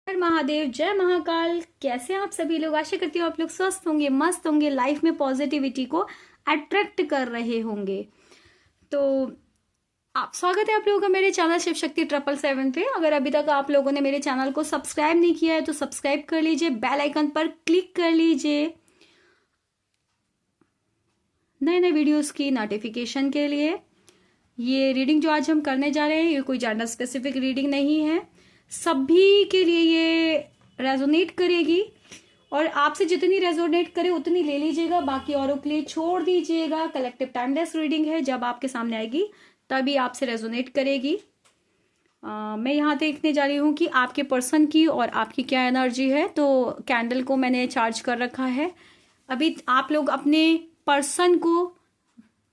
हर महादेव, जय महाकाल। कैसे हैं आप सभी लोग? आशा करती हूँ आप लोग स्वस्थ होंगे, मस्त होंगे, लाइफ में पॉजिटिविटी को अट्रैक्ट कर रहे होंगे। तो आप स्वागत है आप लोगों का मेरे चैनल शिव शक्ति 777 पे। अगर अभी तक आप लोगों ने मेरे चैनल को सब्सक्राइब नहीं किया है तो सब्सक्राइब कर लीजिए, बेल आइकन पर क्लिक कर लीजिए नए नए वीडियोस की नोटिफिकेशन के लिए। ये रीडिंग जो आज हम करने जा रहे हैं ये कोई जेंडर स्पेसिफिक रीडिंग नहीं है, सभी के लिए ये रेजोनेट करेगी और आपसे जितनी रेजोनेट करे उतनी ले लीजिएगा, बाकी औरों के लिए छोड़ दीजिएगा। कलेक्टिव टाइमलेस रीडिंग है, जब आपके सामने आएगी तभी आपसे रेजोनेट करेगी। मैं यहाँ देखने जा रही हूँ कि आपके पर्सन की और आपकी क्या एनर्जी है। तो कैंडल को मैंने चार्ज कर रखा है। अभी आप लोग अपने पर्सन को,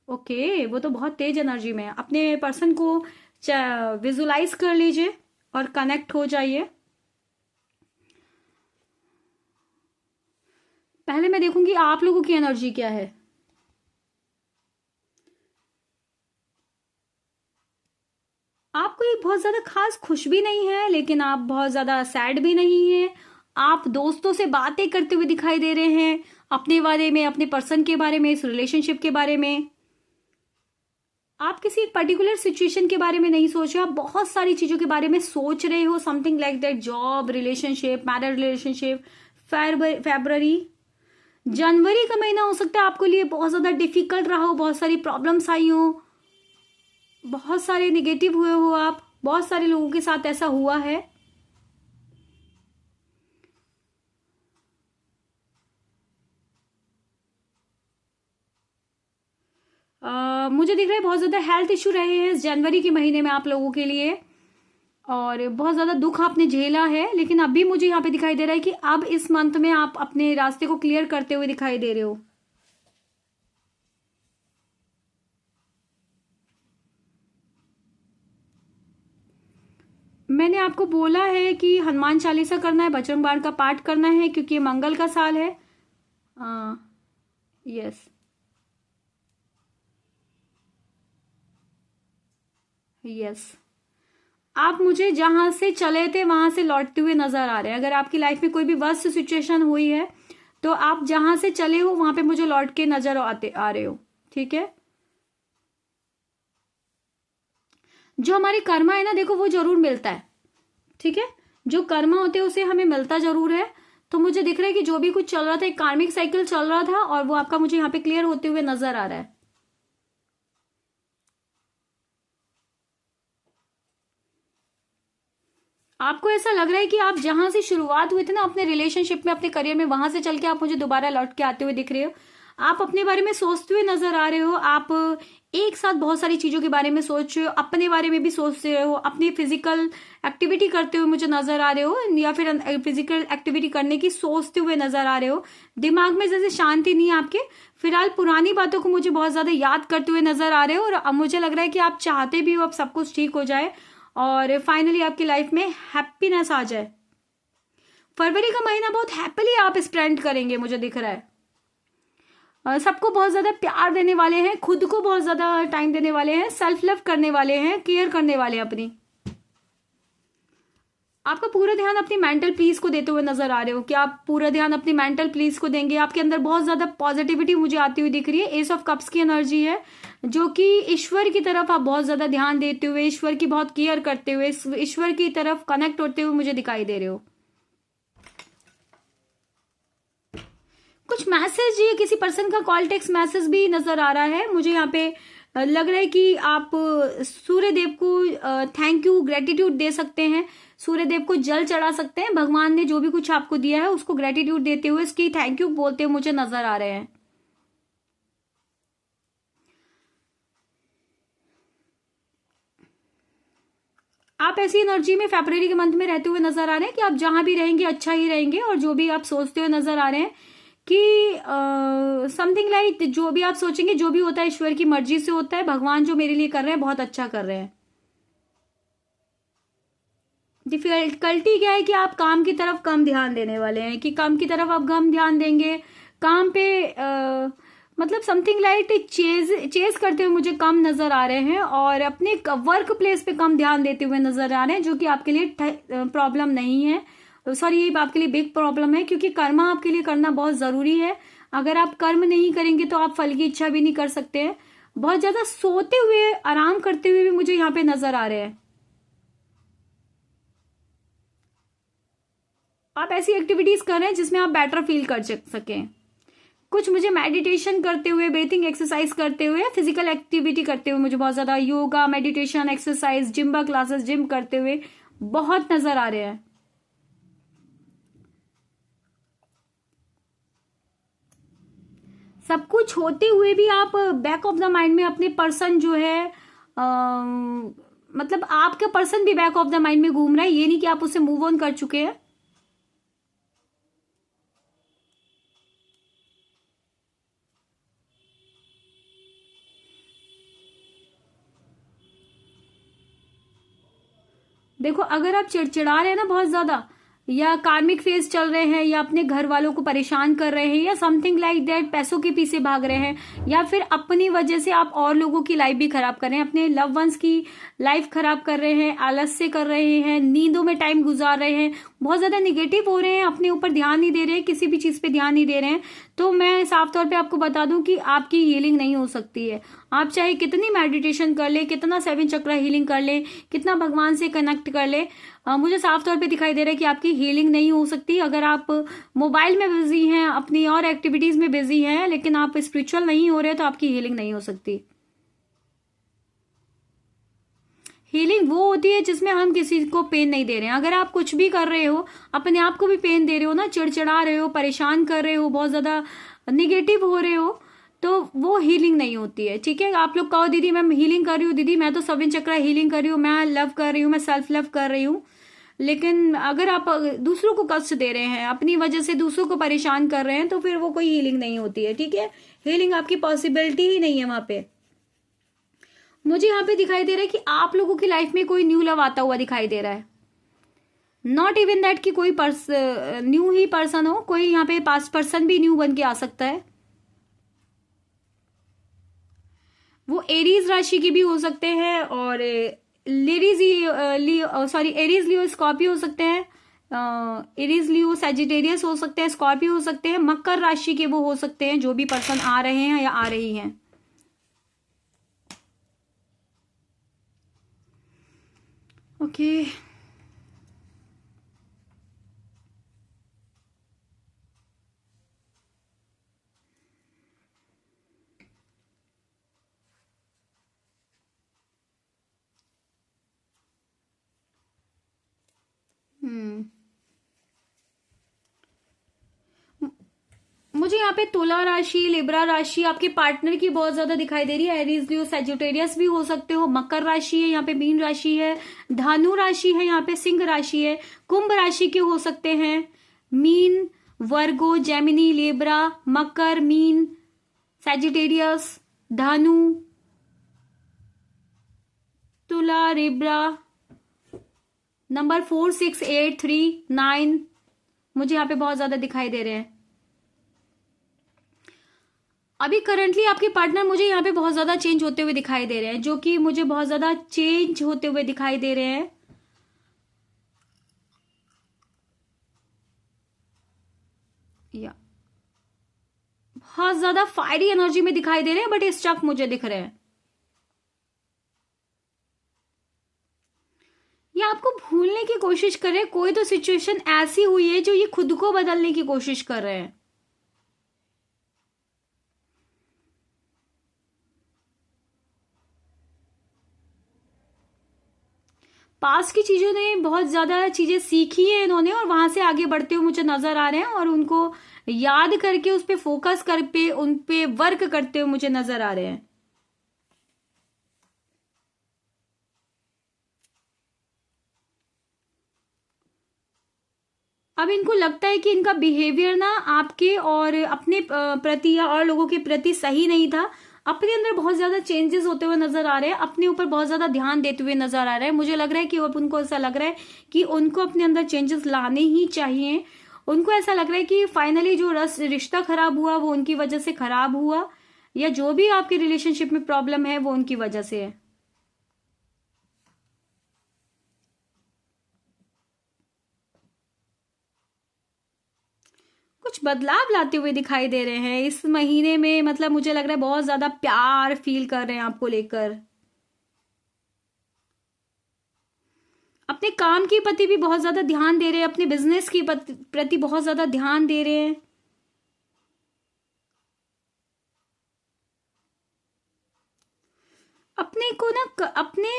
ओके वो तो बहुत तेज एनर्जी में है, अपने पर्सन को विजुलाइज कर लीजिए और कनेक्ट हो जाइए। पहले मैं देखूंगी आप लोगों की एनर्जी क्या है। आप कोई बहुत ज्यादा खास खुश भी नहीं है, लेकिन आप बहुत ज्यादा सैड भी नहीं है। आप दोस्तों से बातें करते हुए दिखाई दे रहे हैं, अपने बारे में, अपने पर्सन के बारे में, इस रिलेशनशिप के बारे में। आप किसी पर्टिकुलर सिचुएशन के बारे में नहीं सोच रहे, आप बहुत सारी चीजों के बारे में सोच रहे हो। Something like that, job, relationship, married relationship. फरवरी, जनवरी का महीना हो सकता है आपके लिए बहुत ज्यादा डिफिकल्ट रहा हो, बहुत सारी प्रॉब्लम्स आई हो, बहुत सारे निगेटिव हुए हो, आप बहुत सारे लोगों के साथ ऐसा हुआ है। मुझे दिख रहा है बहुत ज्यादा हेल्थ इश्यू रहे हैं इस जनवरी के महीने में आप लोगों के लिए, और बहुत ज्यादा दुख आपने झेला है। लेकिन अभी मुझे यहाँ पे दिखाई दे रहा है कि अब इस मंथ में आप अपने रास्ते को क्लियर करते हुए दिखाई दे रहे हो। मैंने आपको बोला है कि हनुमान चालीसा करना है, बजरंग बाण का पाठ करना है, क्योंकि ये मंगल का साल है। Yes, yes. आप मुझे जहां से चले थे वहां से लौटते हुए नजर आ रहे हैं। अगर आपकी लाइफ में कोई भी वर्स्ट सिचुएशन हुई है तो आप जहां से चले हो वहां पे मुझे लौट के नजर आ रहे हो। ठीक है, जो हमारी कर्मा है ना, देखो वो जरूर मिलता है। ठीक है, जो कर्मा होते हैं उसे हमें मिलता जरूर है। तो मुझे दिख रहा है कि जो भी कुछ चल रहा था, एक कार्मिक साइकिल चल रहा था और वो आपका मुझे यहाँ पे क्लियर होते हुए नजर आ रहा है। आपको ऐसा लग रहा है कि आप जहां से शुरुआत हुई थी ना अपने रिलेशनशिप में, अपने करियर में, वहां से चल के आप मुझे दोबारा लौट के आते हुए दिख रहे हो। आप अपने बारे में सोचते हुए नजर आ रहे हो। आप एक साथ बहुत सारी चीजों के बारे में सोच रहे हो, अपने बारे में भी सोच रहे हो, अपनी फिजिकल एक्टिविटी करते हुए मुझे नजर आ रहे हो, या फिर फिजिकल एक्टिविटी करने की सोचते हुए नजर आ रहे हो। दिमाग में जैसे शांति नहीं है आपके। फिलहाल पुरानी बातों को मुझे बहुत ज्यादा याद करते हुए नजर आ रहे हो, और अब मुझे लग रहा है कि आप चाहते भी हो अब सब कुछ ठीक हो जाए और फाइनली आपकी लाइफ में हैप्पीनेस आ जाए। फरवरी का महीना बहुत हैप्पीली आप स्पेंड करेंगे, मुझे दिख रहा है। सबको बहुत ज्यादा प्यार देने वाले हैं, खुद को बहुत ज्यादा टाइम देने वाले हैं, सेल्फ लव करने वाले हैं, केयर करने वाले हैं अपनी। आपका पूरा ध्यान अपनी मेंटल पीस को देते हुए नजर आ रहे हो कि आप पूरा ध्यान अपनी मेंटल पीस को देंगे। आपके अंदर बहुत ज्यादा पॉजिटिविटी मुझे आती हुई दिख रही है। एस ऑफ कप्स की एनर्जी है, जो कि ईश्वर की तरफ आप बहुत ज्यादा ध्यान देते हुए, ईश्वर की बहुत केयर करते हुए, ईश्वर की तरफ कनेक्ट होते हुए मुझे दिखाई दे रहे हो। कुछ मैसेज, ये किसी पर्सन का कॉल टेक्स्ट मैसेज भी नजर आ रहा है मुझे यहाँ पे। लग रहा है कि आप सूर्य देव को थैंक यू, ग्रेटिट्यूड दे सकते हैं। सूर्य देव को जल चढ़ा सकते हैं। भगवान ने जो भी कुछ आपको दिया है उसको ग्रेटिट्यूड देते हुए, इसकी थैंक यू बोलते हुए मुझे नजर आ रहे हैं। आप ऐसी एनर्जी में फरवरी के मंथ में रहते हुए नजर आ रहे हैं कि आप जहां भी रहेंगे अच्छा ही रहेंगे, और जो भी आप सोचते हुए नजर आ रहे हैं कि समथिंग लाइक जो भी आप सोचेंगे, जो भी होता है ईश्वर की मर्जी से होता है। भगवान जो मेरे लिए कर रहे हैं बहुत अच्छा कर रहे हैं। डिफिकल्टी क्या है कि आप काम की तरफ कम ध्यान देने वाले हैं, कि काम की तरफ आप कम ध्यान देंगे। काम पे मतलब समथिंग लाइक चेज करते हुए मुझे कम नजर आ रहे हैं, और अपने वर्क प्लेस पे कम ध्यान देते हुए नजर आ रहे हैं, जो कि आपके लिए प्रॉब्लम नहीं है। सॉरी, ये आपके लिए बिग प्रॉब्लम है, क्योंकि कर्मा आपके लिए करना बहुत जरूरी है। अगर आप कर्म नहीं करेंगे तो आप फल की इच्छा भी नहीं कर सकते हैं। बहुत ज्यादा सोते हुए, आराम करते हुए भी मुझे यहाँ पे नजर आ रहे हैं। आप ऐसी एक्टिविटीज कर रहे हैं जिसमें आप बेटर फील कर सकें। कुछ मुझे मेडिटेशन करते हुए, ब्रीथिंग एक्सरसाइज करते हुए, फिजिकल एक्टिविटी करते हुए मुझे बहुत ज्यादा yoga, meditation, exercise, Zimba classes, gym करते हुए बहुत नजर आ रहे हैं। सब कुछ होते हुए भी आप बैक ऑफ द माइंड में अपने पर्सन जो है, मतलब आपका पर्सन भी बैक ऑफ द माइंड में घूम रहा है। ये नहीं कि आप उससे मूव ऑन कर चुके हैं। देखो, अगर आप चिड़चिड़ा रहे हैं ना बहुत ज्यादा, या कार्मिक फेज चल रहे हैं, या अपने घर वालों को परेशान कर रहे हैं, या समथिंग लाइक दैट, पैसों के पीछे भाग रहे हैं, या फिर अपनी वजह से आप और लोगों की लाइफ भी खराब कर रहे हैं, अपने लव वंस की लाइफ खराब कर रहे हैं, आलस्य कर रहे हैं, नींदों में टाइम गुजार रहे हैं, बहुत ज्यादा निगेटिव हो रहे हैं, अपने ऊपर ध्यान नहीं दे रहे हैं, किसी भी चीज पे ध्यान नहीं दे रहे हैं, तो मैं साफ तौर पे आपको बता दूं कि आपकी हीलिंग नहीं हो सकती है। आप चाहे कितनी मेडिटेशन कर ले, कितना 7 चक्र हीलिंग कर ले, कितना भगवान से कनेक्ट कर ले, मुझे साफ तौर पे दिखाई दे रहा है कि आपकी हीलिंग नहीं हो सकती। अगर आप मोबाइल में बिजी हैं, अपनी और एक्टिविटीज में बिजी हैं, लेकिन आप स्पिरिचुअल नहीं हो रहे, तो आपकी हीलिंग नहीं हो सकती। हीलिंग वो होती है जिसमें हम किसी को पेन नहीं दे रहे हैं। अगर आप कुछ भी कर रहे हो, अपने आप को भी पेन दे रहे हो ना, चिड़चिड़ा रहे हो, परेशान कर रहे हो, बहुत ज्यादा निगेटिव हो रहे हो, तो वो हीलिंग नहीं होती है। ठीक है, आप लोग कहो दीदी मैं हीलिंग कर रही हूँ, दीदी मैं तो 7 चक्र हीलिंग कर रही हूँ, मैं लव कर रही हूँ, मैं सेल्फ लव कर रही हूँ, लेकिन अगर आप दूसरों को कष्ट दे रहे हैं, अपनी वजह से दूसरों को परेशान कर रहे हैं, तो फिर वो कोई हीलिंग नहीं होती है। ठीक है, हीलिंग आपकी पॉसिबिलिटी ही नहीं है वहां पे। मुझे यहाँ पे दिखाई दे रहा है कि आप लोगों की लाइफ में कोई न्यू लव आता हुआ दिखाई दे रहा है। नॉट इवन दैट कि कोई न्यू ही पर्सन हो, कोई यहाँ पे पास्ट पर्सन भी न्यू बन के आ सकता है। वो एरीज राशि की भी हो सकते हैं, और लेडीज एरीज लियो स्कॉर्पियो हो सकते हैं, एरीज लियो सैजिटेरियस हो सकते हैं, स्कॉर्पियो हो सकते हैं, मकर राशि के वो हो सकते हैं, जो भी पर्सन आ रहे हैं या आ रही हैं। ओके, हम्म, मुझे यहाँ पे तुला राशि, लिब्रा राशि आपके पार्टनर की बहुत ज्यादा दिखाई दे रही है। एरीज लियो सैजिटेरियस भी हो सकते हो, मकर राशि है यहाँ पे, मीन राशि है, धनु राशि है यहाँ पे, सिंह राशि है, कुंभ राशि के हो सकते हैं, मीन, वर्गो, जेमिनी, लिब्रा, मकर, मीन, सैजिटेरियस, धनु, तुला, लिब्रा, नंबर 4, 6, 8, 3, 9 मुझे यहाँ पे बहुत ज्यादा दिखाई दे रहे हैं। अभी करंटली आपके पार्टनर मुझे यहाँ पे बहुत ज्यादा चेंज होते हुए दिखाई दे रहे हैं, जो कि मुझे बहुत ज्यादा चेंज होते हुए दिखाई दे रहे हैं। या बहुत ज्यादा फायरी एनर्जी में दिखाई दे रहे हैं, बट स्टक मुझे दिख रहे हैं। या आपको भूलने की कोशिश कर रहे हैं, कोई तो सिचुएशन ऐसी हुई है जो ये खुद को बदलने की कोशिश कर रहे हैं। पास की चीजों ने बहुत ज्यादा चीजें सीखी है इन्होंने, और वहां से आगे बढ़ते हुए मुझे नजर आ रहे हैं, और उनको याद करके उस पे फोकस कर पे उन पे वर्क करते हुए मुझे नजर आ रहे हैं। अब इनको लगता है कि इनका बिहेवियर ना आपके और अपने प्रति या और लोगों के प्रति सही नहीं था। अपने अंदर बहुत ज्यादा चेंजेस होते हुए नजर आ रहे हैं, अपने ऊपर बहुत ज्यादा ध्यान देते हुए नजर आ रहे हैं। मुझे लग रहा है कि अब उनको ऐसा लग रहा है कि उनको अपने अंदर चेंजेस लाने ही चाहिए। उनको ऐसा लग रहा है कि फाइनली जो रिश्ता खराब हुआ वो उनकी वजह से खराब हुआ, या जो भी आपके रिलेशनशिप में प्रॉब्लम है वो उनकी वजह से है। कुछ बदलाव लाते हुए दिखाई दे रहे हैं इस महीने में। मतलब मुझे लग रहा है बहुत ज्यादा प्यार फील कर रहे हैं आपको लेकर। अपने काम के प्रति भी बहुत ज्यादा ध्यान दे रहे हैं, अपने बिजनेस की प्रति बहुत ज्यादा ध्यान दे रहे हैं। अपने को ना अपने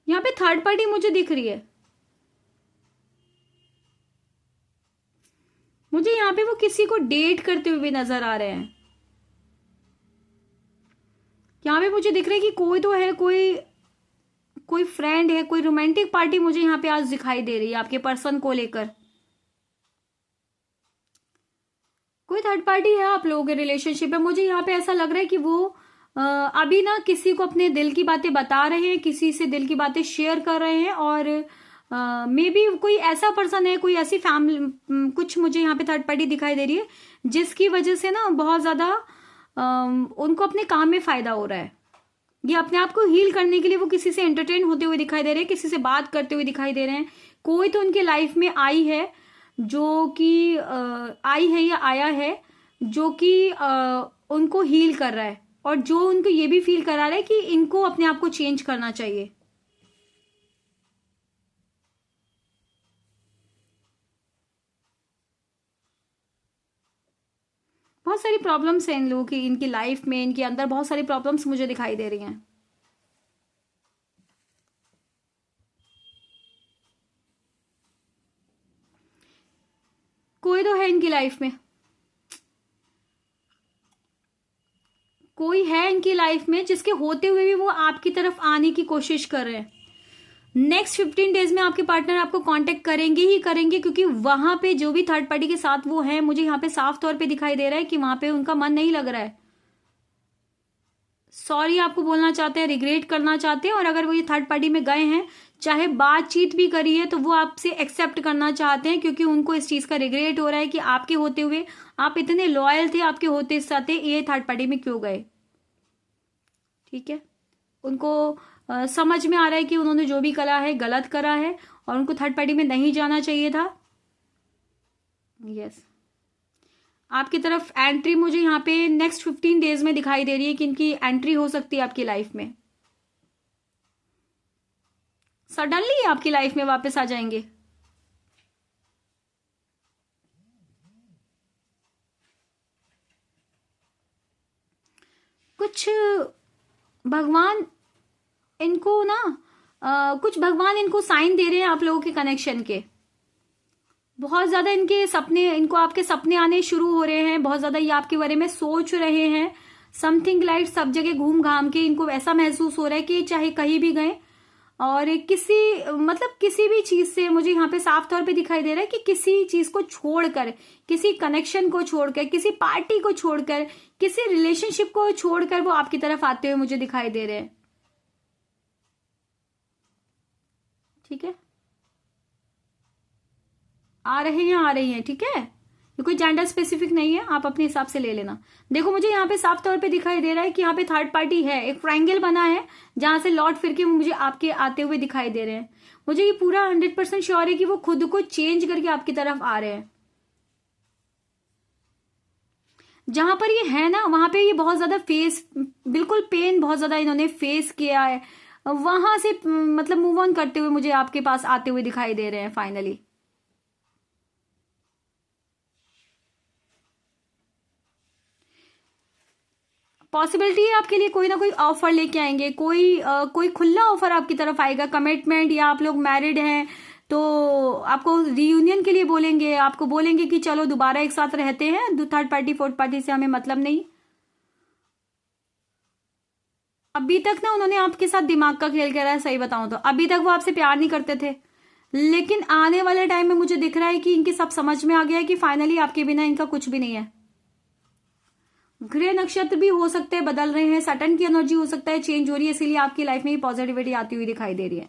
यहाँ पे थर्ड पार्टी मुझे दिख रही है। मुझे यहाँ पे वो किसी को डेट करते हुए भी नजर आ रहे हैं। यहाँ पे मुझे दिख रहा है कि कोई तो है, कोई कोई फ्रेंड है, कोई रोमांटिक पार्टी मुझे यहाँ पे आज दिखाई दे रही है आपके पर्सन को लेकर। कोई थर्ड पार्टी है आप लोगों के रिलेशनशिप में। मुझे यहाँ पे ऐसा लग रहा है कि वो अभी ना किसी को अपने दिल की बातें बता रहे हैं, किसी से दिल की बातें शेयर कर रहे हैं। और मे बी कोई ऐसा पर्सन है, कोई ऐसी फैमिली, कुछ मुझे यहाँ पे थर्ड पार्टी दिखाई दे रही है जिसकी वजह से ना बहुत ज्यादा उनको अपने काम में फायदा हो रहा है। ये अपने आप को हील करने के लिए वो किसी से एंटरटेन होते हुए दिखाई दे रहे हैं, किसी से बात करते हुए दिखाई दे रहे हैं। कोई तो उनके लाइफ में आई है जो कि आई है या आया है जो कि उनको हील कर रहा है, और जो उनको ये भी फील करा रहा है कि इनको अपने आप को चेंज करना चाहिए। बहुत सारी प्रॉब्लम्स हैं इन लोगों की, इनकी लाइफ में, इनके अंदर बहुत सारी प्रॉब्लम्स मुझे दिखाई दे रही हैं। कोई तो है इनकी लाइफ में, कोई है इनकी लाइफ में जिसके होते हुए भी वो आपकी तरफ आने की कोशिश कर रहे हैं। नेक्स्ट 15 डेज में आपके पार्टनर आपको कांटेक्ट करेंगे ही करेंगे, क्योंकि वहां पे जो भी थर्ड पार्टी के साथ वो है, मुझे यहाँ पे साफ तौर पे दिखाई दे रहा है कि वहां पे उनका मन नहीं लग रहा है। सॉरी आपको बोलना चाहते हैं, रिग्रेट करना चाहते हैं। और अगर वो ये थर्ड पार्टी में गए हैं, चाहे बातचीत भी करी है, तो वो आपसे एक्सेप्ट करना चाहते हैं, क्योंकि उनको इस चीज का रिग्रेट हो रहा है कि आपके होते हुए, आप इतने लॉयल थे, आपके होते साथे ये थर्ड पार्टी में क्यों गए। ठीक है, उनको समझ में आ रहा है कि उन्होंने जो भी करा है गलत करा है, और उनको थर्ड पार्टी में नहीं जाना चाहिए था। यस, आपकी तरफ एंट्री मुझे यहाँ पे नेक्स्ट 15 डेज में दिखाई दे रही है कि इनकी एंट्री हो सकती है आपकी लाइफ में। सडनली आपकी लाइफ में वापस आ जाएंगे। कुछ भगवान इनको ना कुछ भगवान इनको साइन दे रहे हैं आप लोगों के कनेक्शन के। बहुत ज्यादा इनके सपने, इनको आपके सपने आने शुरू हो रहे हैं। बहुत ज्यादा ये आपके बारे में सोच रहे हैं। समथिंग लाइक सब जगह घूम घाम के इनको ऐसा महसूस हो रहा है कि चाहे कहीं भी गए, और किसी मतलब किसी भी चीज से, मुझे यहाँ पे साफ तौर पे दिखाई दे रहा है कि किसी चीज को छोड़कर, किसी कनेक्शन को छोड़कर, किसी पार्टी को छोड़कर, किसी रिलेशनशिप को छोड़कर वो आपकी तरफ आते हुए मुझे दिखाई दे रहे हैं। ठीक है, आ रहे हैं, आ रही हैं। ठीक है, ये कोई जेंडर स्पेसिफिक नहीं है, आप अपने हिसाब से ले लेना। देखो मुझे यहाँ पे साफ तौर पे दिखाई दे रहा है कि यहाँ पे थर्ड पार्टी है, एक ट्रायंगल बना है जहां से लौट फिर के मुझे आपके आते हुए दिखाई दे रहे हैं। मुझे ये पूरा 100% श्योर है कि वो खुद को चेंज करके आपकी तरफ आ रहे हैं। जहां पर ये है ना, वहां पे ये बहुत ज्यादा बिल्कुल पेन बहुत ज्यादा इन्होंने फेस किया है। वहां से मतलब मूव ऑन करते हुए मुझे आपके पास आते हुए दिखाई दे रहे हैं फाइनली। पॉसिबिलिटी है आपके लिए कोई ना कोई ऑफर लेके आएंगे, कोई खुला ऑफर आपकी तरफ आएगा, कमिटमेंट, या आप लोग मैरिड हैं तो आपको रियूनियन के लिए बोलेंगे, आपको बोलेंगे कि चलो दोबारा एक साथ रहते हैं, थर्ड पार्टी फोर्थ पार्टी से हमें मतलब नहीं। अभी तक ना उन्होंने आपके साथ दिमाग का खेल करा है, सही बताऊं तो अभी तक वो आपसे प्यार नहीं करते थे, लेकिन आने वाले टाइम में मुझे दिख रहा है कि इनके सब समझ में आ गया है कि फाइनली आपके बिना इनका कुछ भी नहीं है। ग्रह नक्षत्र भी हो सकते हैं बदल रहे हैं, सटन की एनर्जी हो सकता है चेंज हो रही है, इसीलिए आपकी लाइफ में पॉजिटिविटी आती हुई दिखाई दे रही है।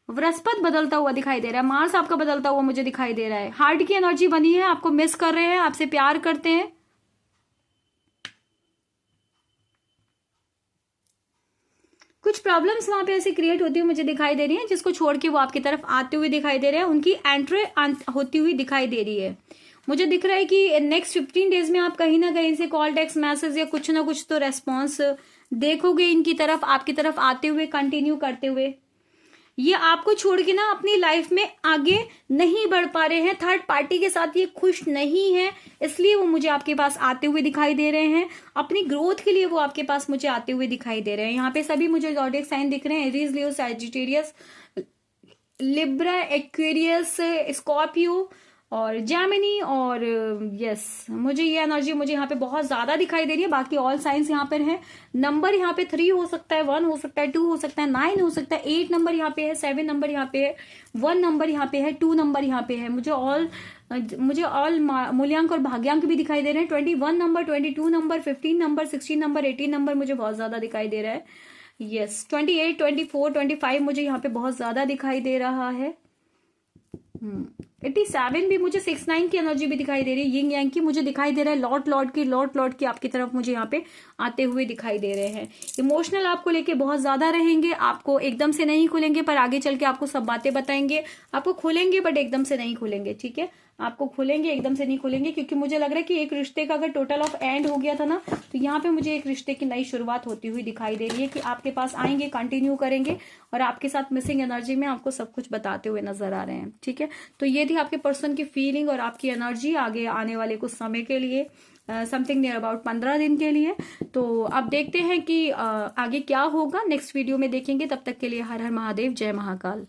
बृहस्पति बदलता हुआ दिखाई दे रहा है, मार्स आपका बदलता हुआ मुझे दिखाई दे रहा है। हार्ट की एनर्जी बनी है, आपको मिस कर रहे हैं, आपसे प्यार करते हैं। कुछ प्रॉब्लम्स वहां पे ऐसे क्रिएट होती हुई मुझे दिखाई दे रही हैं, जिसको छोड़ के वो आपकी तरफ आते हुए दिखाई दे रहे हैं, उनकी एंट्री होती हुई दिखाई दे रही है। मुझे दिख रहा है कि नेक्स्ट 15 डेज में आप कहीं ना कहीं से कॉल, टेक्स्ट मैसेज या कुछ ना कुछ तो रेस्पॉन्स देखोगे इनकी तरफ, आपकी तरफ आते हुए, कंटिन्यू करते हुए। ये आपको छोड़ के ना अपनी लाइफ में आगे नहीं बढ़ पा रहे हैं, थर्ड पार्टी के साथ ये खुश नहीं है, इसलिए वो मुझे आपके पास आते हुए दिखाई दे रहे हैं। अपनी ग्रोथ के लिए वो आपके पास मुझे आते हुए दिखाई दे रहे हैं। यहाँ पे सभी मुझे ज़ोडिएक साइन दिख रहे हैं, एरीज, लियो, सैजिटेरियस, लिब्रा, एक्वेरियस, स्कॉर्पियो और जेमिनी और यस, मुझे ये एनर्जी मुझे यहाँ पे बहुत ज्यादा दिखाई दे रही है। बाकी ऑल साइंस यहाँ पर है। नंबर यहाँ पे 3 हो सकता है, 1 हो सकता है, 2 हो सकता है, 9 हो सकता है, 8 नंबर यहाँ पे है, 7 नंबर यहाँ पे है, 1 नंबर यहाँ पे है, 2 नंबर यहाँ पे है। मुझे ऑल मूल्यांक और भाग्यांक भी दिखाई दे रहे हैं। 21 number, 22 number, 15 number, 16 number, 18 number मुझे बहुत ज्यादा दिखाई दे रहा है। यस, 28, 24, 25 मुझे यहाँ पे बहुत ज्यादा दिखाई दे रहा है। 87 भी मुझे 6-9 की एनर्जी भी दिखाई दे रही है। यिंग यांग की मुझे दिखाई दे रहा है, लौट की आपकी तरफ मुझे यहाँ पे आते हुए दिखाई दे रहे हैं। इमोशनल आपको लेके बहुत ज्यादा रहेंगे, आपको एकदम से नहीं खुलेंगे, पर आगे चल के आपको सब बातें बताएंगे। आपको खुलेंगे बट एकदम से नहीं खुलेंगे, ठीक है, आपको खुलेंगे, एकदम से नहीं खुलेंगे, क्योंकि मुझे लग रहा है कि एक रिश्ते का अगर टोटल ऑफ एंड हो गया था ना, तो यहाँ पे मुझे एक रिश्ते की नई शुरुआत होती हुई दिखाई दे रही है कि आपके पास आएंगे, कंटिन्यू करेंगे और आपके साथ मिसिंग एनर्जी में आपको सब कुछ बताते हुए नजर आ रहे हैं, ठीक है। तो ये थी आपके पर्सन की फीलिंग और आपकी एनर्जी आगे आने वाले कुछ समय के लिए, समथिंग नियर अबाउट 15 दिन के लिए। तो अब देखते हैं कि आगे क्या होगा, नेक्स्ट वीडियो में देखेंगे। तब तक के लिए हर हर महादेव, जय महाकाल।